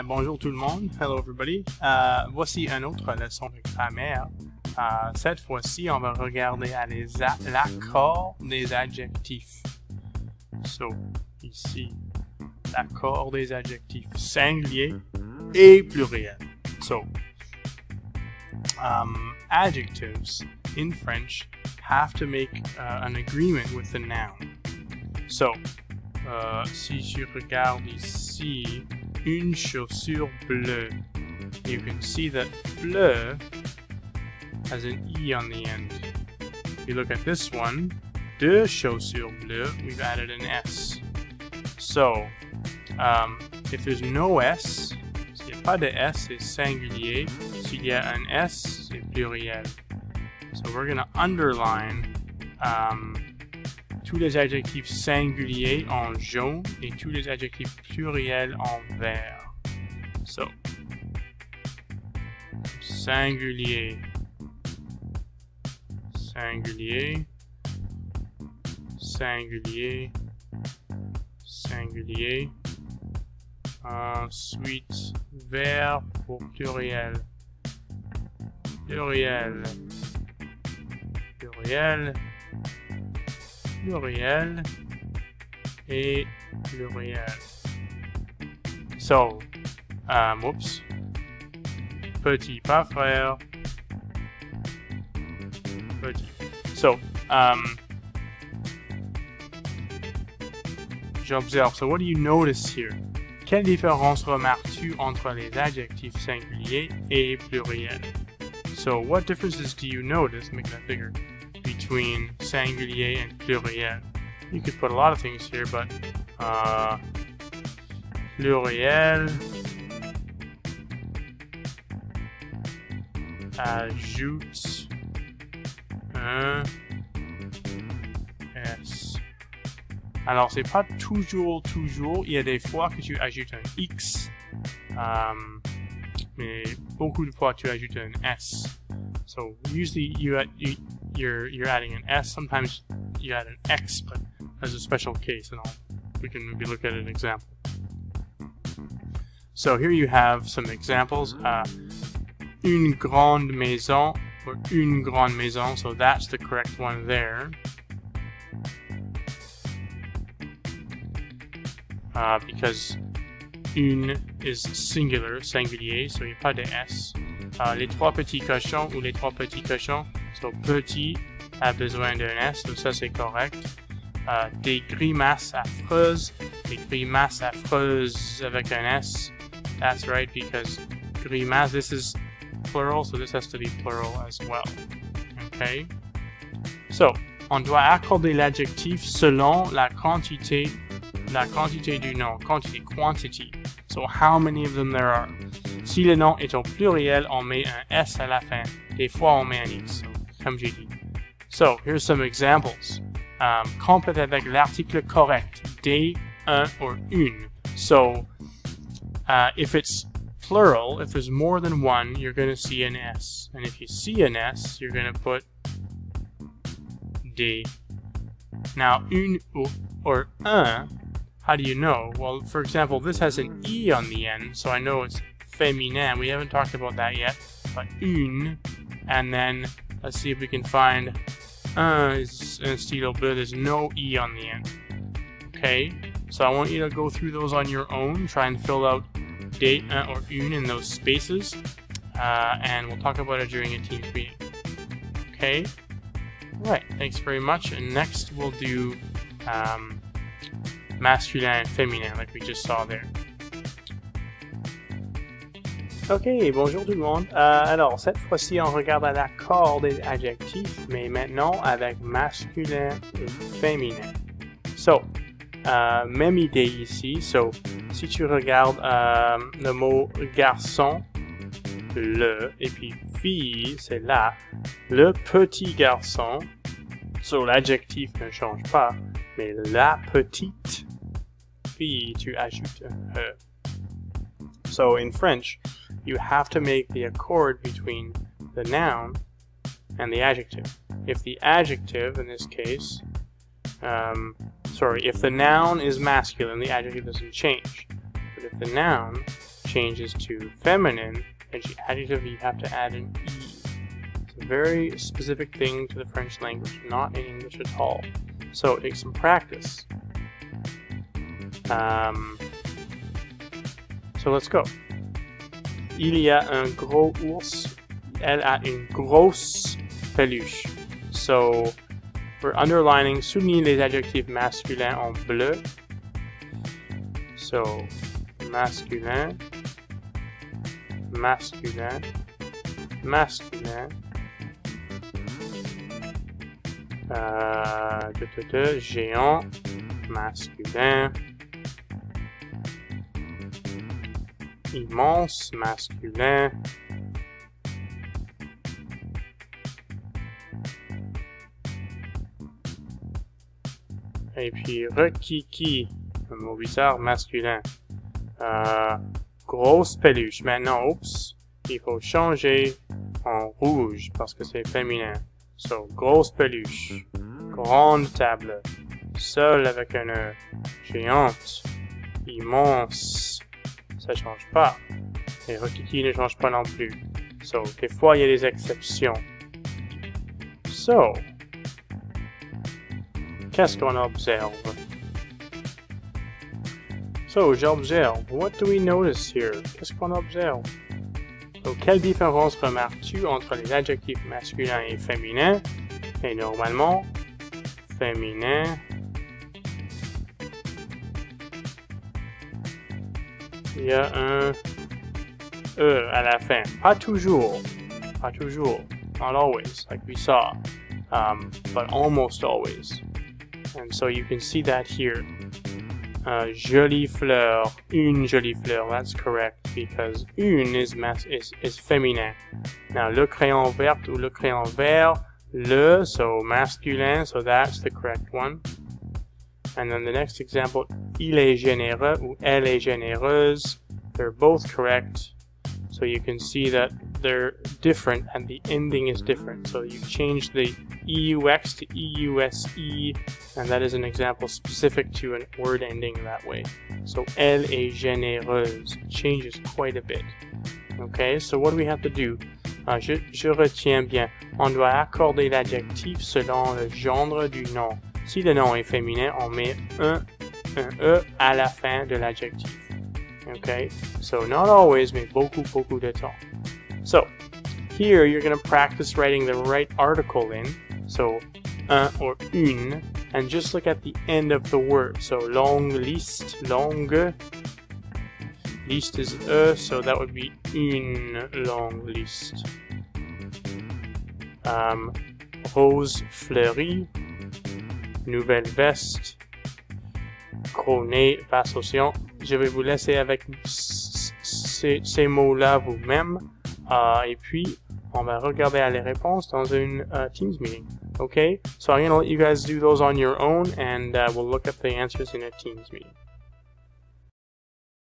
Bonjour tout le monde. Hello everybody. Voici une autre leçon de grammaire. Cette fois-ci, on va regarder à l'accord des adjectifs. So, ici, l'accord des adjectifs singuliers et pluriels. So, adjectives in French have to make an agreement with the noun. So, si je regarde ici, une chaussure bleue, you can see that bleu has an E on the end. If you look at this one, deux chaussures bleues, we've added an S. So, if there's no S, s'il n'y a pas de S, c'est singulier. S'il y a un S, c'est pluriel. So we're going to underline tous les adjectifs singuliers en jaune et tous les adjectifs pluriels en vert. So, singulier, singulier, singulier, singulier. Ensuite, vert pour pluriel, pluriel, pluriel, pluriel et pluriel. So, whoops. Petit, pas frère. Petit. So, j'observe. So, what do you notice here? Quelle différence remarques-tu entre les adjectifs singuliers et pluriels? So, what differences do you notice? Make that bigger. Between singulier and pluriel. You could put a lot of things here, but pluriel ajoute un S. Alors, c'est pas toujours, il y a des fois que tu ajoutes un X, mais beaucoup de fois tu ajoutes un S. So, usually you're adding an S, sometimes you add an X, but as a special case, and we can maybe look at an example. So here you have some examples. Une grande maison, or une grande maison, so that's the correct one there. Because une is singular, singulier, so il n'y a pas de S. Les trois petits cochons ou les trois petits cochons, so petit a besoin d'un S, donc ça c'est correct. Des grimaces affreuses, des grimaces affreuses avec un S, that's right, because grimace, this is plural, so this has to be plural as well. Okay? So, on doit accorder l'adjectif selon la quantité du nom, quantity. So, how many of them there are. Si le nom est au pluriel, on met un S à la fin. Des fois, on met un X, comme j'ai dit. So, here's some examples. Complète avec l'article correct. Des, un, or une. So, if it's plural, if there's more than one, you're going to see an S. And if you see an S, you're going to put des. Now, une or un, how do you know? Well, for example, this has an E on the end, so I know it's féminin. We haven't talked about that yet. But une, and then let's see if we can find un is un stylo bleu. There's no E on the end. Okay, so I want you to go through those on your own. Try and fill out des, un, or une in those spaces. And we'll talk about it during a team meeting. Okay? Alright, thanks very much. And next we'll do masculin and féminin, like we just saw there. Ok, bonjour tout le monde. Alors, cette fois-ci, on regarde à l'accord des adjectifs, mais maintenant avec masculin et féminin. So, même idée ici. So, si tu regardes le mot garçon, le, et puis fille, c'est là. Le petit garçon, so l'adjectif ne change pas, mais la petite fille, tu ajoutes un E. So, in French, you have to make the accord between the noun and the adjective. If the adjective, in this case, if the noun is masculine, the adjective doesn't change. But if the noun changes to feminine, and the adjective you have to add an E. It's a very specific thing to the French language, not in English at all. So take some practice. So let's go. Il y a un gros ours. Elle a une grosse peluche. So we're underlining, soulignez les adjectifs masculins en bleu. So masculin, masculin, masculin. Géant, masculin. Immense, masculin. Et puis requiki, un mot bizarre, masculin. Grosse peluche. Maintenant, oups, il faut changer en rouge parce que c'est féminin. So, grosse peluche. Grande table. Seul avec un E. Géante. Immense. Ça change pas. Et requiki ne change pas non plus. So, des fois, il y a des exceptions. So, qu'est-ce qu'on observe? So, j'observe. What do we notice here? Qu'est-ce qu'on observe? So, quelle différence remarques-tu entre les adjectifs masculins et féminins? Et normalement, féminin, il y a un E à la fin. Pas toujours. Pas toujours. Not always, like we saw. But almost always. And so you can see that here. Jolie fleur, une jolie fleur, that's correct, because une is féminin. Now, le crayon vert ou le crayon vert, le, so masculin, so that's the correct one. And then the next example, il est généreux ou elle est généreuse, they're both correct. So you can see that they're different and the ending is different. So you change the EUX to EUSE, and that is an example specific to a word ending that way. So elle est généreuse changes quite a bit. Okay, so what do we have to do? Je retiens bien. On doit accorder l'adjectif selon le genre du nom. Si le nom est féminin, on met un E à la fin de l'adjectif. Okay, so not always, mais beaucoup de temps. So, here you're going to practice writing the right article in. So, un or une, and just look at the end of the word. So, longue liste, longue. Liste is E, so that would be une longue liste. Rose fleurie, nouvelle veste, gros nez, passe océan. Je vais vous laisser avec ces mots-là vous-même. Et puis, on va regarder les réponses dans une Teams meeting. Okay? So I'm going to let you guys do those on your own, and we'll look at the answers in a Teams meeting.